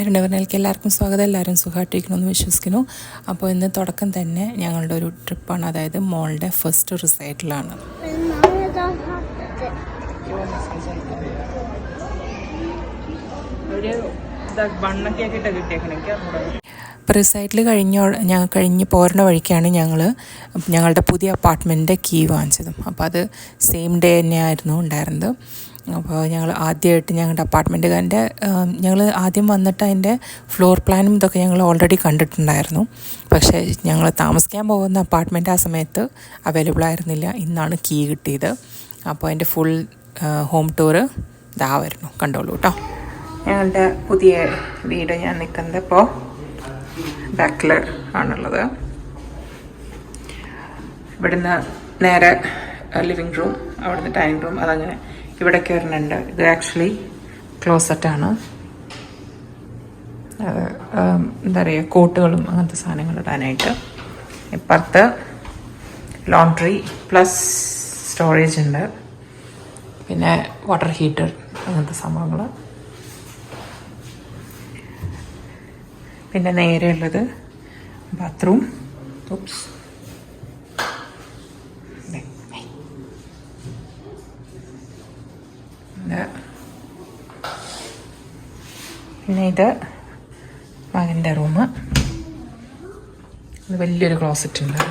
മരണവരനിലേക്ക് എല്ലാവർക്കും സ്വാഗതം. എല്ലാവരും സുഖമായിട്ടിരിക്കണമെന്ന് വിശ്വസിക്കുന്നു. അപ്പോൾ ഇന്ന് തുടക്കം തന്നെ ഞങ്ങളുടെ ഒരു ട്രിപ്പാണ്, അതായത് മോളുടെ ഫസ്റ്റ് റിസൈറ്റിലാണ്. റിസൈറ്റിൽ കഴിഞ്ഞ് പോരുന്ന വഴിക്കാണ് ഞങ്ങളുടെ പുതിയ അപ്പാർട്ട്മെൻറ്റിൻ്റെ കീ വാങ്ങിച്ചത്. അപ്പോൾ അത് സെയിം ഡേ തന്നെയായിരുന്നു ഉണ്ടായിരുന്നത്. അപ്പോൾ ഞങ്ങൾ ആദ്യമായിട്ട് ഞങ്ങളുടെ അപ്പാർട്ട്മെൻറ്റുകാരൻ്റെ ഞങ്ങൾ ആദ്യം വന്നിട്ട് അതിൻ്റെ ഫ്ലോർ പ്ലാനും ഇതൊക്കെ ഞങ്ങൾ ഓൾറെഡി കണ്ടിട്ടുണ്ടായിരുന്നു. പക്ഷേ ഞങ്ങൾ താമസിക്കാൻ പോകുന്ന അപ്പാർട്ട്മെൻറ്റ് ആ സമയത്ത് അവൈലബിൾ ആയിരുന്നില്ല. ഇന്നാണ് കീ കിട്ടിയത്. അപ്പോൾ അതിൻ്റെ ഫുൾ ഹോം ടൂറ് ഇതാ വരുന്നു, കണ്ടോളൂ കേട്ടോ. ഞങ്ങളുടെ പുതിയ വീട് ഞാൻ നിൽക്കുന്നത് ഇപ്പോൾ ബാക്കിൽ ആണുള്ളത്. ഇവിടുന്ന് നേരെ ലിവിങ് റൂം, അവിടുന്ന് ഡൈനിങ് റൂം, അതങ്ങനെ ഇവിടെ കയറുന്നുണ്ട്. ഇത് ആക്ച്വലി ക്ലോസറ്റാണ്. എന്താ പറയുക, കോട്ടുകളും അങ്ങനത്തെ സാധനങ്ങൾ ഇടാനായിട്ട്. ഇപ്പുറത്ത് ലോണ്ട്രി പ്ലസ് സ്റ്റോറേജ് ഉണ്ട്, പിന്നെ വാട്ടർ ഹീറ്റർ അങ്ങനത്തെ സംഭവങ്ങൾ. പിന്നെ നേരെയുള്ളത് ബാത്റൂം. പിന്നെ ഇത് മകൻ്റെ റൂം. ഇത് വലിയൊരു ക്ലോസറ്റ് ഉണ്ട്.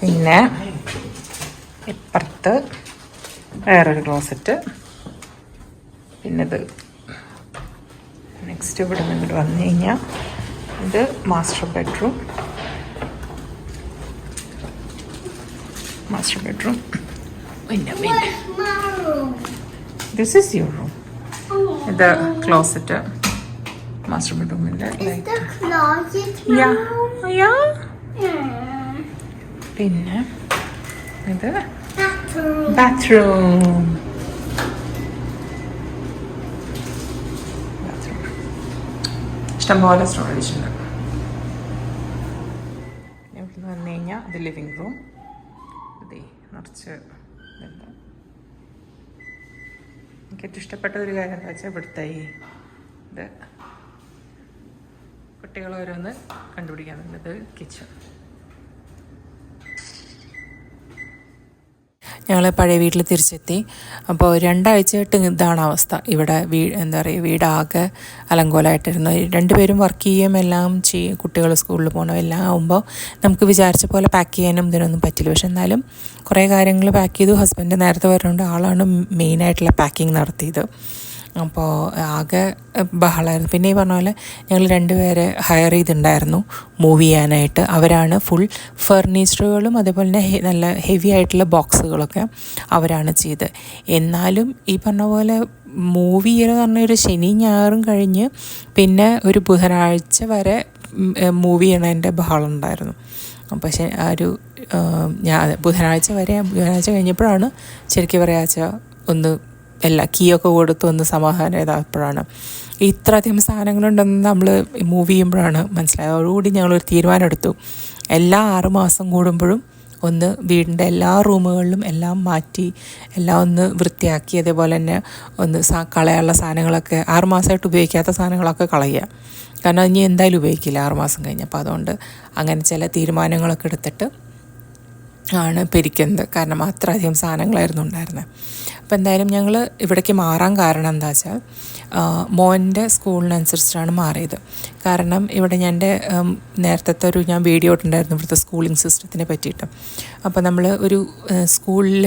പിന്നെ ഇപ്പുറത്ത് വേറൊരു ക്ലോസറ്റ്. പിന്നെ ഇത് നെക്സ്റ്റ് ഇവിടെ നിന്ന് ഇങ്ങോട്ട് വന്നു കഴിഞ്ഞാൽ ഇത് മാസ്റ്റർ ബെഡ്റൂം. പിന്നെ ദിസ് ഈസ് യുവർ റൂം. ഇത് ക്ലോസറ്റ്, മാസ്റ്റർ ബെഡ്റൂമിൻ്റെ ലൈറ്റ്. പിന്നെ ഇത് ബാത്റൂം. ഇഷ്ടംപോലെ സ്റ്റോറേജ് ഉണ്ട്. ഇവിടെ വന്നു കഴിഞ്ഞാൽ ഇത് ലിവിങ് റൂം. ഇതേ നിറച്ച് ഇതുണ്ട്. എനിക്ക് ഏറ്റവും ഇഷ്ടപ്പെട്ട ഒരു കാര്യം എന്താ വെച്ചാൽ ഇവിടുത്തെ ഇത് കുട്ടികൾ ഓരോന്ന് കണ്ടുപിടിക്കാനുള്ളത് കിച്ചൺ. ഞങ്ങൾ പഴയ വീട്ടിൽ തിരിച്ചെത്തി. അപ്പോൾ 2 ആഴ്ചയായിട്ട് ഇതാണ് അവസ്ഥ. ഇവിടെ എന്താ പറയുക, വീടാകെ അലങ്കോലമായിട്ടിരുന്നു. 2 പേരും വർക്ക് ചെയ്യുകയും എല്ലാം ചെയ്യും. കുട്ടികൾ സ്കൂളിൽ പോകണം എല്ലാം ആകുമ്പോൾ നമുക്ക് വിചാരിച്ച പോലെ പാക്ക് ചെയ്യാനും ഇതിനൊന്നും പറ്റില്ല. പക്ഷെ എന്നാലും കുറേ കാര്യങ്ങൾ പാക്ക് ചെയ്തു. ഹസ്ബൻഡ് നേരത്തെ വരുന്നുണ്ട്, ആളാണ് മെയിനായിട്ടുള്ള പാക്കിങ് നടത്തിയത്. അപ്പോൾ ആകെ ബഹളമായിരുന്നു. പിന്നെ ഈ പറഞ്ഞ പോലെ ഞങ്ങൾ 2 പേരെ ഹയർ ചെയ്തിട്ടുണ്ടായിരുന്നു മൂവ് ചെയ്യാനായിട്ട്. അവരാണ് ഫുൾ ഫർണിച്ചറുകളും അതേപോലെ തന്നെ നല്ല ഹെവി ആയിട്ടുള്ള ബോക്സുകളൊക്കെ അവരാണ് ചെയ്ത്. എന്നാലും ഈ പറഞ്ഞ പോലെ മൂവ് ചെയ്യലെന്ന് പറഞ്ഞൊരു ശനി ഞായറും കഴിഞ്ഞ് പിന്നെ ഒരു ബുധനാഴ്ച വരെ മൂവ് ചെയ്യണതിൻ്റെ ബഹളം ഉണ്ടായിരുന്നു. പക്ഷേ ആ ഒരു ബുധനാഴ്ച കഴിഞ്ഞപ്പോഴാണ് ശരിക്കും പറയാച്ച ഒന്ന് എല്ലാ കീയൊക്കെ കൊടുത്ത് ഒന്ന് സമാധാനം ഇതായപ്പോഴാണ്. ഇത്രയധികം സാധനങ്ങളുണ്ടെന്ന് നമ്മൾ മൂവ് ചെയ്യുമ്പോഴാണ് മനസ്സിലായത്. അതോടുകൂടി ഞങ്ങളൊരു തീരുമാനം എടുത്തു. എല്ലാ 6 മാസം കൂടുമ്പോഴും ഒന്ന് വീടിൻ്റെ എല്ലാ റൂമുകളിലും എല്ലാം മാറ്റി എല്ലാം ഒന്ന് വൃത്തിയാക്കി, അതേപോലെ തന്നെ ഒന്ന് കളയാനുള്ള സാധനങ്ങളൊക്കെ 6 മാസമായിട്ട് ഉപയോഗിക്കാത്ത സാധനങ്ങളൊക്കെ കളയുക. കാരണം ഇനി എന്തായാലും ഉപയോഗിക്കില്ല 6 മാസം കഴിഞ്ഞ്. അപ്പോൾ അതുകൊണ്ട് അങ്ങനെ ചില തീരുമാനങ്ങളൊക്കെ എടുത്തിട്ട് ആണ് പിരിക്കുന്നത്. കാരണം അത്രയധികം സാധനങ്ങളായിരുന്നു ഉണ്ടായിരുന്നത്. അപ്പോൾ എന്തായാലും ഞങ്ങൾ ഇവിടേക്ക് മാറാൻ കാരണം എന്താ വെച്ചാൽ മോൻ്റെ സ്കൂളിനനുസരിച്ചിട്ടാണ് മാറിയത്. കാരണം ഇവിടെ നേരത്തെ ഞാൻ വീഡിയോ ഇട്ടുണ്ടായിരുന്നു ഇവിടുത്തെ സ്കൂളിംഗ് സിസ്റ്റത്തിനെ പറ്റിയിട്ട്. അപ്പോൾ നമ്മൾ ഒരു സ്കൂളിൽ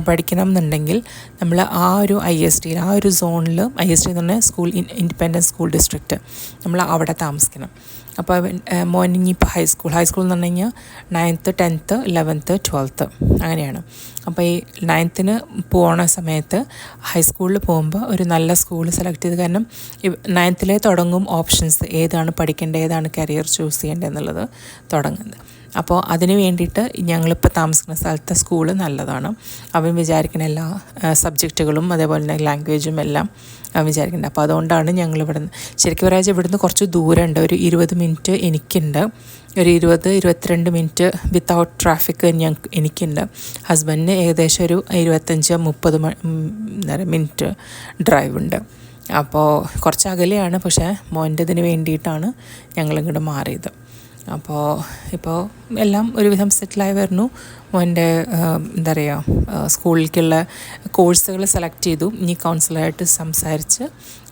പഠിക്കണം എന്നുണ്ടെങ്കിൽ നമ്മൾ ആ ഒരു ISD ആ ഒരു സോണിൽ, ISD എന്ന് പറഞ്ഞാൽ സ്കൂൾ ഇൻഡിപെൻഡൻറ്റ് സ്കൂൾ ഡിസ്ട്രിക്റ്റ്, നമ്മൾ അവിടെ താമസിക്കണം. അപ്പോൾ മോർണിംഗ് ഇപ്പോൾ ഹൈസ്കൂൾ എന്ന് പറഞ്ഞു കഴിഞ്ഞാൽ 9th 10th 11th 12th അങ്ങനെയാണ്. അപ്പോൾ ഈ 9th പോണ സമയത്ത് ഹൈസ്കൂളിൽ പോകുമ്പോൾ ഒരു നല്ല സ്കൂൾ സെലക്ട് ചെയ്ത്, കാരണം 9th തുടങ്ങും ഓപ്ഷൻസ്, ഏതാണ് പഠിക്കേണ്ടത്, ഏതാണ് കരിയർ ചൂസ് ചെയ്യേണ്ടത് എന്നുള്ളത് തുടങ്ങുന്നത്. അപ്പോൾ അതിന് വേണ്ടിയിട്ട് ഞങ്ങളിപ്പോൾ താമസിക്കുന്ന സ്ഥലത്തെ സ്കൂള് നല്ലതാണ്. അവൻ വിചാരിക്കുന്ന എല്ലാ സബ്ജക്റ്റുകളും അതേപോലെ തന്നെ ലാംഗ്വേജും എല്ലാം അവൻ വിചാരിക്കുന്നുണ്ട്. അപ്പോൾ അതുകൊണ്ടാണ് ഞങ്ങൾ ഇവിടുന്ന്, ശരിക്കും പറയാൻ ഇവിടുന്ന് കുറച്ച് ദൂരമുണ്ട്, ഒരു 20 മിനിറ്റ് എനിക്കുണ്ട്, ഒരു 22 മിനിറ്റ് വിത്തൗട്ട് ട്രാഫിക് എനിക്കുണ്ട്. ഹസ്ബൻഡിന് ഏകദേശം ഒരു 25-30 മിനിറ്റ് ഡ്രൈവ് ഉണ്ട്. അപ്പോൾ കുറച്ച് അകലെയാണ്, പക്ഷേ മോൻ്റെതിന് വേണ്ടിയിട്ടാണ് ഞങ്ങളിങ്ങോട്ട് മാറിയത്. അപ്പോൾ ഇപ്പോൾ എല്ലാം ഒരുവിധം സെറ്റിലായി വരുന്നു. മോൻ്റെ എന്താ പറയുക, സ്കൂളിലേക്കുള്ള കോഴ്സുകൾ സെലക്ട് ചെയ്തു. ഇനി കൗൺസിലറായിട്ട് സംസാരിച്ച്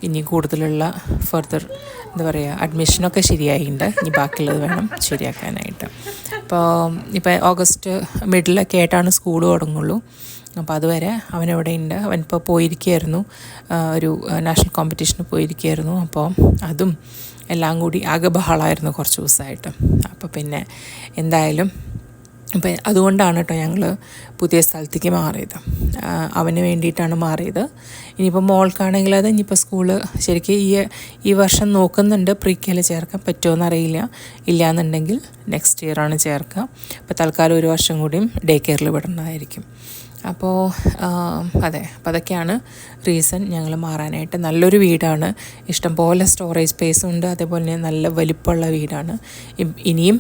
ഇനി കൂടുതലുള്ള ഫർദർ എന്താ പറയുക അഡ്മിഷനൊക്കെ ശരിയായിട്ടുണ്ട്. ഇനി ബാക്കിയുള്ളത് വേണം ശരിയാക്കാനായിട്ട്. ഇപ്പോൾ ഓഗസ്റ്റ് മിഡിലൊക്കെ ആയിട്ടാണ് സ്കൂൾ തുടങ്ങുള്ളൂ. അപ്പോൾ അതുവരെ അവനവിടെ ഉണ്ട്. അവനിപ്പോൾ പോയിരിക്കുകയായിരുന്നു, ഒരു നാഷണൽ കോമ്പറ്റീഷന് പോയിരിക്കുകയായിരുന്നു. അപ്പോൾ അതും എല്ലാം കൂടി ആകെ ബഹളമായിരുന്നു കുറച്ച് ദിവസമായിട്ട്. അപ്പോൾ പിന്നെ എന്തായാലും അപ്പം അതുകൊണ്ടാണ് കേട്ടോ ഞങ്ങൾ പുതിയ സ്ഥലത്തേക്ക് മാറിയത്. അവന് വേണ്ടിയിട്ടാണ് മാറിയത്. ഇനിയിപ്പോൾ മോൾക്കാണെങ്കിൽ അത് ഇനിയിപ്പോൾ സ്കൂള് ശരിക്കും ഈ വർഷം നോക്കുന്നുണ്ട്, പ്രീ-കെയിൽ ചേർക്കാൻ പറ്റുമോയെന്നറിയില്ല. ഇല്ലയെന്നുണ്ടെങ്കിൽ നെക്സ്റ്റ് ഇയറാണ് ചേർക്കുക. അപ്പോൾ തൽക്കാലം ഒരു വർഷം കൂടിയും ഡേ കെയറിൽ വിടണമായിരിക്കും. അപ്പോൾ അതെ, അപ്പോൾ അതൊക്കെയാണ് റീസൺ ഞങ്ങൾ മാറാനായിട്ട്. നല്ലൊരു വീടാണ്, ഇഷ്ടംപോലെ സ്റ്റോറേജ് സ്പേസും ഉണ്ട്, അതേപോലെ തന്നെ നല്ല വലിപ്പമുള്ള വീടാണ്. ഇനിയും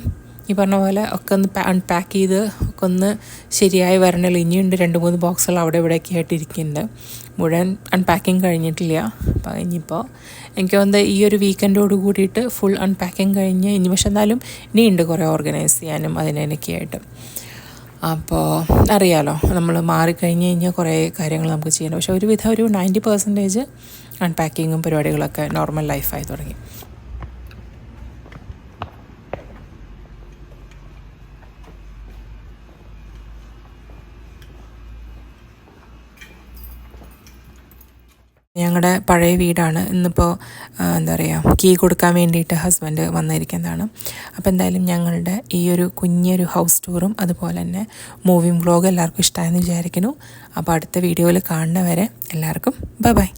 ഈ പറഞ്ഞ പോലെ ഒക്കെ ഒന്ന് അൺപാക്ക് ചെയ്ത് ഒക്കെ ഒന്ന് ശരിയായി വരണല്ലോ. ഇനിയുണ്ട് 2-3 ബോക്സുകൾ അവിടെ ഇവിടെയൊക്കെ ആയിട്ട് ഇരിക്കുന്നുണ്ട്. മുഴുവൻ അൺപാക്കിങ് കഴിഞ്ഞിട്ടില്ല. അപ്പോൾ ഇനിയിപ്പോൾ എനിക്ക് തോന്നുന്നത് ഈ ഒരു വീക്കെൻഡോട് കൂടിയിട്ട് ഫുൾ അൺപാക്കിങ് കഴിഞ്ഞ് ഇനി, പക്ഷെ എന്നാലും ഇനിയുണ്ട് കുറേ ഓർഗനൈസ് ചെയ്യാനും അതിനൊക്കെ ആയിട്ട്. അപ്പോൾ അറിയാമല്ലോ, നമ്മൾ മാറിക്കഴിഞ്ഞ് കഴിഞ്ഞാൽ കുറേ കാര്യങ്ങൾ നമുക്ക് ചെയ്യണം. പക്ഷേ ഒരുവിധം ഒരു 90% അൺപാക്കിങ്ങും പരിപാടികളൊക്കെ നോർമൽ ലൈഫായി തുടങ്ങി. ഞങ്ങളുടെ പഴയ വീടാണ്. ഇന്നിപ്പോൾ എന്താ പറയുക കീ കൊടുക്കാൻ വേണ്ടിയിട്ട് ഹസ്ബൻഡ് വന്നിരിക്കുന്നതാണ്. അപ്പോൾ എന്തായാലും ഞങ്ങളുടെ ഈ ഒരു കുഞ്ഞൊരു ഹൗസ് ടൂറും അതുപോലെ തന്നെ മൂവിങ് വ്ളോഗ് എല്ലാവർക്കും ഇഷ്ടമായെന്ന് വിചാരിക്കുന്നു. അപ്പോൾ അടുത്ത വീഡിയോയിൽ കാണുന്നവരെ എല്ലാവർക്കും ബൈ.